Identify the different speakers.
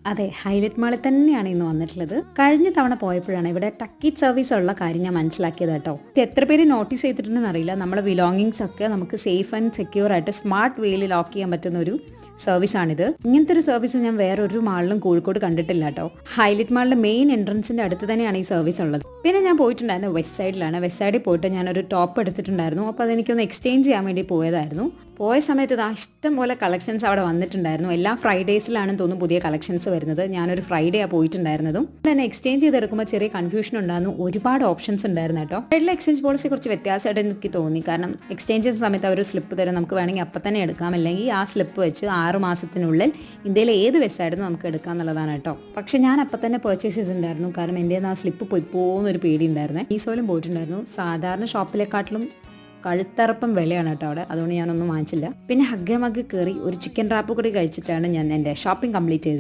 Speaker 1: അതെ, ഹൈലൈറ്റ് മാളിൽ തന്നെയാണ് ഇന്ന് വന്നിട്ടുള്ളത്. കഴിഞ്ഞ തവണ പോയപ്പോഴാണ് ഇവിടെ ടക്കീറ്റ് സർവീസ് ഉള്ള കാര്യം ഞാൻ മനസ്സിലാക്കിയത് കേട്ടോ. ഇത് എത്ര പേര് നോട്ടീസ് ചെയ്തിട്ടുണ്ടെന്ന് അറിയില്ല. നമ്മുടെ ബിലോങ്ങിങ്സ് ഒക്കെ നമുക്ക് സേഫ് ആൻഡ് സെക്യൂർ ആയിട്ട് സ്മാർട്ട് വേയിൽ ലോക്ക് ചെയ്യാൻ പറ്റുന്ന ഒരു സർവീസാണിത്. ഇങ്ങനത്തെ ഒരു സർവീസ് ഞാൻ വേറൊരു മാളിലും കോഴിക്കോട് കണ്ടിട്ടില്ല കേട്ടോ. ഹൈലൈറ്റ് മാളിന്റെ മെയിൻ എൻട്രൻസിന്റെ അടുത്ത് തന്നെയാണ് ഈ സർവീസ് ഉള്ളത്. പിന്നെ ഞാൻ പോയിട്ടുണ്ടായിരുന്നു വെസ്റ്റ് സൈഡിലാണ്. വെസ്റ്റ് സൈഡിൽ പോയിട്ട് ഞാനൊരു ടോപ്പ് എടുത്തിട്ടുണ്ടായിരുന്നു. അപ്പോൾ അതെനിക്കൊന്ന് എക്സ്ചേഞ്ച് ചെയ്യാൻ വേണ്ടി പോയതായിരുന്നു. പോയ സമയത്ത് ഇഷ്ടം പോലെ കളക്ഷൻസ് അവിടെ വന്നിട്ടുണ്ടായിരുന്നു. എല്ലാ ഫ്രൈഡേസിലാണെന്ന് തോന്നുന്നു പുതിയ കളക്ഷൻസ് വരുന്നത്. ഞാനൊരു ഫ്രൈഡേയാണ് പോയിട്ടുണ്ടായിരുന്നതും. തന്നെ എക്സ്ചേഞ്ച് ചെയ്തെടുക്കുമ്പോൾ ചെറിയ കൺഫ്യൂഷൻ ഉണ്ടായിരുന്നു. ഒരുപാട് ഓപ്ഷൻസ് ഉണ്ടായിരുന്നു കേട്ടോ. സൈഡിലെ എക്സ്ചേഞ്ച് പോളിസി കുറച്ച് വ്യത്യാസമായിട്ട് എനിക്ക് തോന്നി. കാരണം എക്സ്ചേഞ്ച് ചെയ്യുന്ന സമയത്ത് അവർ സ്ലിപ്പ് തരും. നമുക്ക് വേണമെങ്കിൽ അപ്പം തന്നെ എടുക്കാം, അല്ലെങ്കിൽ ആ സ്ലിപ്പ് വെച്ച് 6 മാസത്തിനുള്ളിൽ ഇന്ത്യയിലെ ഏത് വെബ്സൈറ്റിൽ നമുക്ക് എടുക്കാം എന്നുള്ളതാണ് കേട്ടോ. പക്ഷെ ഞാൻ അപ്പം തന്നെ പർച്ചേസ് ചെയ്തിട്ടുണ്ടായിരുന്നു. കാരണം എൻ്റെ ആ സ്ലിപ്പ് പോയി പോകുന്നൊരു പേടി ഉണ്ടായിരുന്നേ. മീസോയിലും പോയിട്ടുണ്ടായിരുന്നു. സാധാരണ ഷോപ്പിലെക്കാട്ടിലും കഴുത്തറപ്പം വിലയാണ് കേട്ടോ അവിടെ. അതുകൊണ്ട് ഞാനൊന്നും വാങ്ങിച്ചില്ല. പിന്നെ ഹഗ്ഗ മഗ് കയറി ഒരു ചിക്കൻ റാപ്പ് കൂടി കഴിച്ചിട്ടാണ് ഞാൻ എൻ്റെ ഷോപ്പിംഗ് കംപ്ലീറ്റ് ചെയ്തത്.